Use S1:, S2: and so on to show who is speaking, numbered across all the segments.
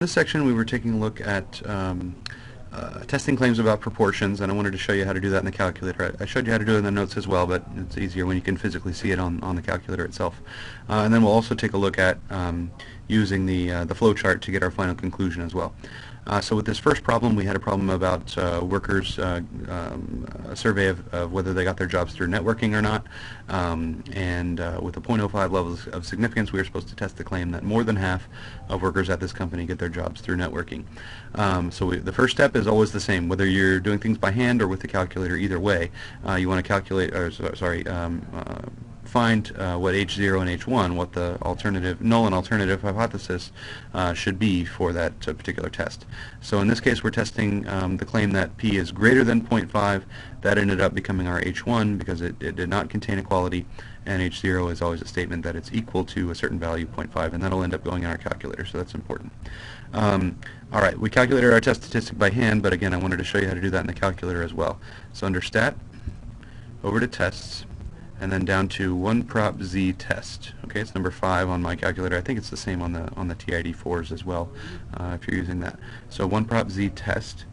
S1: In this section we were taking a look at testing claims about proportions, and I wanted to show you how to do that in the calculator. I showed you how to do it in the notes as well, but it's easier when you can physically see it on the calculator itself. And then we'll also take a look at using the flow chart to get our final conclusion as well. So with this first problem, we had a problem about workers, a survey of whether they got their jobs through networking or not, and with a 0.05 levels of significance, we were supposed to test the claim that more than half of workers at this company get their jobs through networking. So the first step is always the same, whether you're doing things by hand or with the calculator. Either way, you want to calculate, or find what H0 and H1, what the alternative, null and alternative hypothesis should be for that particular test. So in this case we're testing the claim that P is greater than 0.5. That ended up becoming our H1 because it did not contain equality, and H0 is always a statement that it's equal to a certain value, 0.5, and that'll end up going in our calculator, so that's important. Alright, we calculated our test statistic by hand, but again I wanted to show you how to do that in the calculator as well. So under Stat, over to Tests, and then down to 1 prop z test. Okay, it's number 5 on my calculator. I think it's the same on the TID4s as well, if you're using that. So 1 prop z test.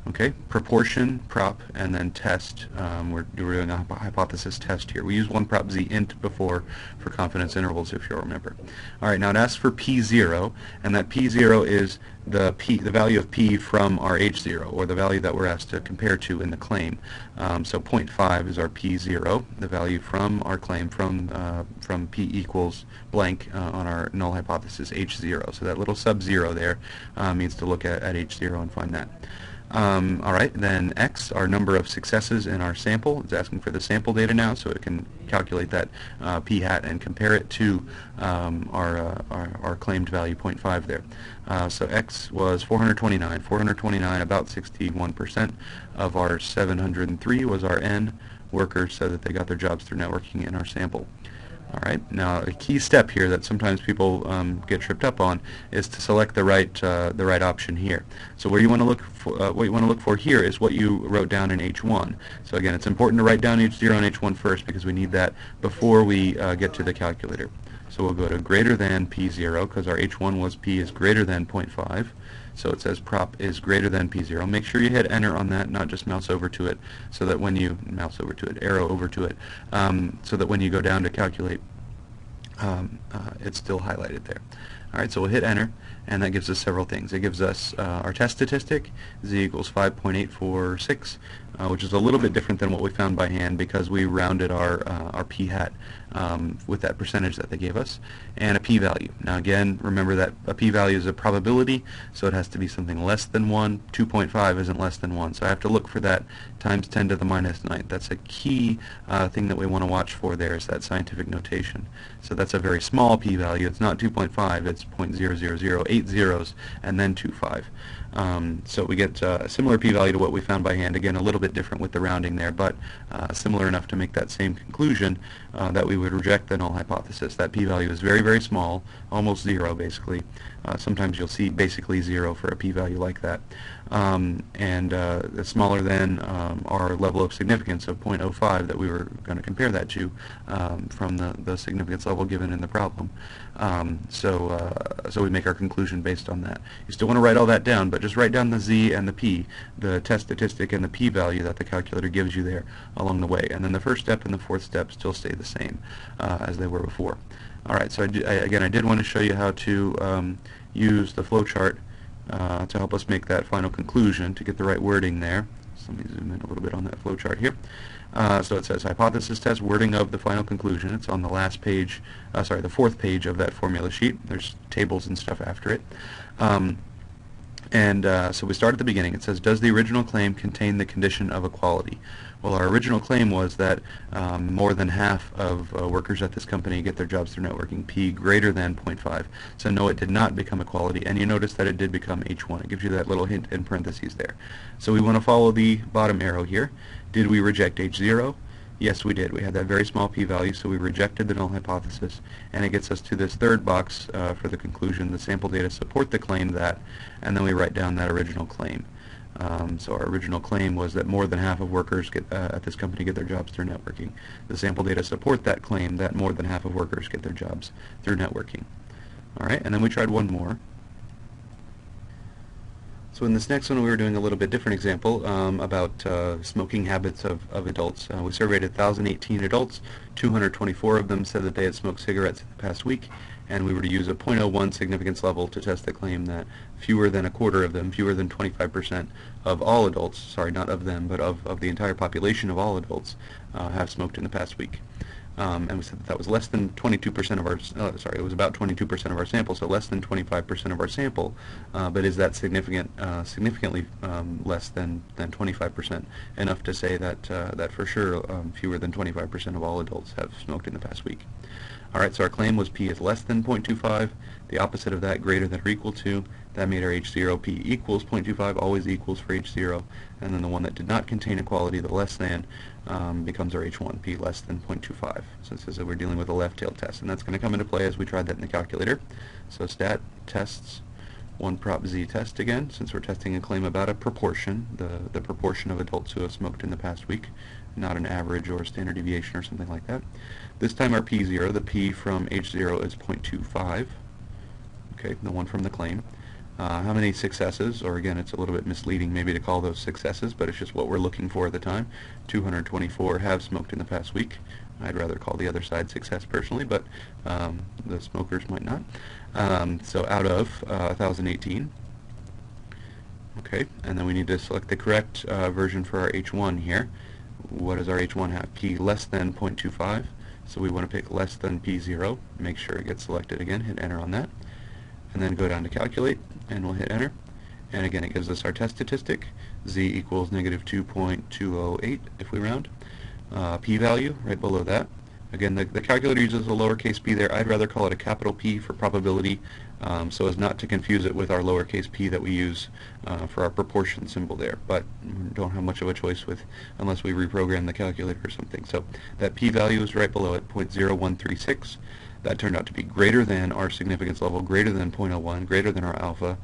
S1: Okay, proportion, prop, and then test. We're doing a hypothesis test here. We use 1 prop z int before for confidence intervals, if you'll remember. All right, now it asks for p0, and that p0 is the value of p from our h0, or the value that we're asked to compare to in the claim. So 0.5 is our p0, the value from our claim from p equals blank on our null hypothesis h0. So that little sub-zero there means to look at h0 and find that. Alright, then x, our number of successes in our sample. It's asking for the sample data now, so it can calculate that p hat and compare it to our claimed value 0.5 there. So x was 429. 429, about 61% of our 703 was our n workers, so that they got their jobs through networking in our sample. Alright, now a key step here that sometimes people get tripped up on is to select the right option here. So where you want to look for, what you want to look for here is what you wrote down in H1. So again, it's important to write down H0 and H1 first because we need that before we get to the calculator. So we'll go to greater than P0 because our H1 was P is greater than 0.5. So it says prop is greater than P0. Make sure you hit enter on that, not just mouse over to it, so that when you arrow over to it, so that when you go down to calculate, it's still highlighted there. Alright, so we'll hit enter, and that gives us several things. It gives us our test statistic, z equals 5.846, which is a little bit different than what we found by hand because we rounded our p hat with that percentage that they gave us, and a p-value. Now again, remember that a p-value is a probability, so it has to be something less than 1. 2.5 isn't less than 1, so I have to look for that times 10 to the minus 9th. That's a key thing that we want to watch for there, is that scientific notation. So that's a very small p-value. It's not 2.5, it's 0.0008 zeros and then 2.5. So we get a similar p-value to what we found by hand. Again, a little bit different with the rounding there, but similar enough to make that same conclusion that we would reject the null hypothesis. That p-value is very, very small, almost 0 basically. Sometimes you'll see basically 0 for a p-value like that. It's smaller than our level of significance of 0.05 that we were going to compare that to from the significance level given in the problem. So we make our conclusion based on that. You still want to write all that down, but just write down the z and the p, the test statistic and the p-value that the calculator gives you there along the way. And then the first step and the fourth step still stay the same as they were before. Alright, so again, I did want to show you how to use the flowchart to help us make that final conclusion, to get the right wording there. So let me zoom in a little bit on that flowchart here. So it says hypothesis test, wording of the final conclusion. It's on the last page, the fourth page of that formula sheet. There's tables and stuff after it. So we start at the beginning. It says, does the original claim contain the condition of equality? Well, our original claim was that more than half of workers at this company get their jobs through networking, P greater than 0.5. So no, it did not become equality, and you notice that it did become H1. It gives you that little hint in parentheses there. So we want to follow the bottom arrow here. Did we reject H0? Yes, we did. We had that very small p-value, so we rejected the null hypothesis, and it gets us to this third box for the conclusion. The sample data support the claim that, and then we write down that original claim. So our original claim was that more than half of workers at this company get their jobs through networking. The sample data support that claim that more than half of workers get their jobs through networking. Alright, and then we tried one more. So in this next one, we were doing a little bit different example about smoking habits of adults. We surveyed 1,018 adults. 224 of them said that they had smoked cigarettes in the past week, and we were to use a 0.01 significance level to test the claim that fewer than a quarter of them, fewer than 25% of all adults, sorry, not of them, but of the entire population of all adults, have smoked in the past week. And we said that was less than 22% of our, it was about 22% of our sample, so less than 25% of our sample, but is that significantly less than 25%, enough to say that that for sure fewer than 25% of all adults have smoked in the past week. Alright, so our claim was P is less than 0.25, the opposite of that greater than or equal to. That made our H0 P equals 0.25, always equals for H0, and then the one that did not contain equality, the less than, becomes our H1, P less than 0.25. So it says that we're dealing with a left-tailed test, and that's going to come into play as we tried that in the calculator. So stat tests one prop Z test again, since we're testing a claim about a proportion, the proportion of adults who have smoked in the past week, not an average or standard deviation or something like that. This time our P0, the P from H0 is 0.25, okay, the one from the claim. How many successes, or again it's a little bit misleading maybe to call those successes, but it's just what we're looking for at the time. 224 have smoked in the past week. I'd rather call the other side success personally, but the smokers might not. So out of 1,018. Okay, and then we need to select the correct version for our H1 here. What does our H1 have? P less than 0.25, so we want to pick less than P0, make sure it gets selected again, hit enter on that, and then go down to calculate, and we'll hit enter, and again it gives us our test statistic, Z equals negative 2.208 if we round. P-value right below that. Again, the calculator uses a lowercase p there. I'd rather call it a capital P for probability, so as not to confuse it with our lowercase p that we use for our proportion symbol there, but don't have much of a choice with unless we reprogram the calculator or something. So that p-value is right below it, 0.0136. That turned out to be greater than our significance level, greater than 0.01, greater than our alpha,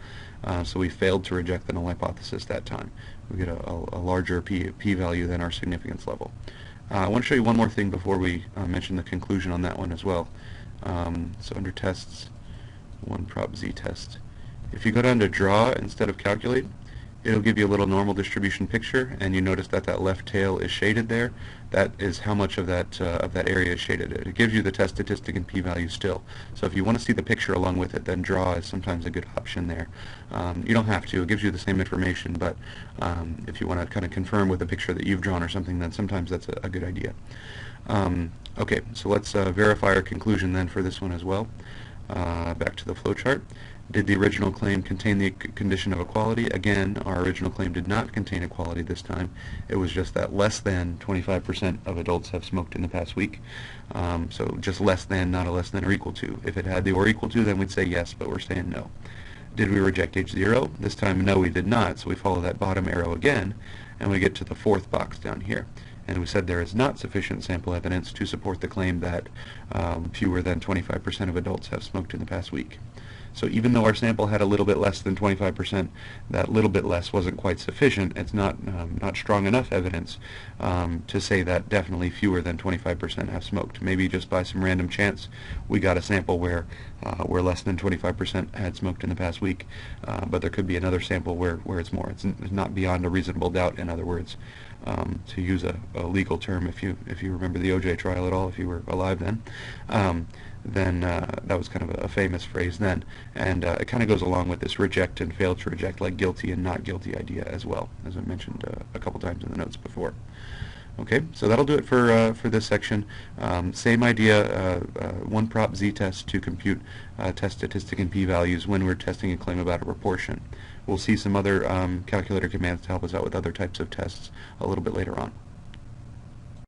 S1: so we failed to reject the null hypothesis that time. We get a larger p-value than our significance level. I want to show you one more thing before we mention the conclusion on that one as well. So under tests, one prop Z test. If you go down to draw instead of calculate, it'll give you a little normal distribution picture, and you notice that that left tail is shaded there. That is how much of that area is shaded. It gives you the test statistic and p-value still. So if you want to see the picture along with it, then draw is sometimes a good option there. You don't have to. It gives you the same information, but if you want to kind of confirm with a picture that you've drawn or something, then sometimes that's a good idea. Okay, so let's verify our conclusion then for this one as well. Back to the flowchart. Did the original claim contain the condition of equality? Again, our original claim did not contain equality this time. It was just that less than 25% of adults have smoked in the past week. So just less than, not a less than or equal to. If it had the or equal to, then we'd say yes, but we're saying no. Did we reject H0? This time, no, we did not. So we follow that bottom arrow again, and we get to the fourth box down here. And we said there is not sufficient sample evidence to support the claim that fewer than 25% of adults have smoked in the past week. So even though our sample had a little bit less than 25%, that little bit less wasn't quite sufficient. It's not strong enough evidence to say that definitely fewer than 25% have smoked. Maybe just by some random chance we got a sample where less than 25% had smoked in the past week, but there could be another sample where it's more. It's not beyond a reasonable doubt, in other words. To use a legal term, if you remember the OJ trial at all, if you were alive then, that was kind of a famous phrase then, and it kind of goes along with this reject and fail to reject, like guilty and not guilty idea as well, as I mentioned a couple times in the notes before. Okay, so that'll do it for this section. Same idea, one prop Z test to compute test statistic and p-values when we're testing a claim about a proportion. We'll see some other calculator commands to help us out with other types of tests a little bit later on.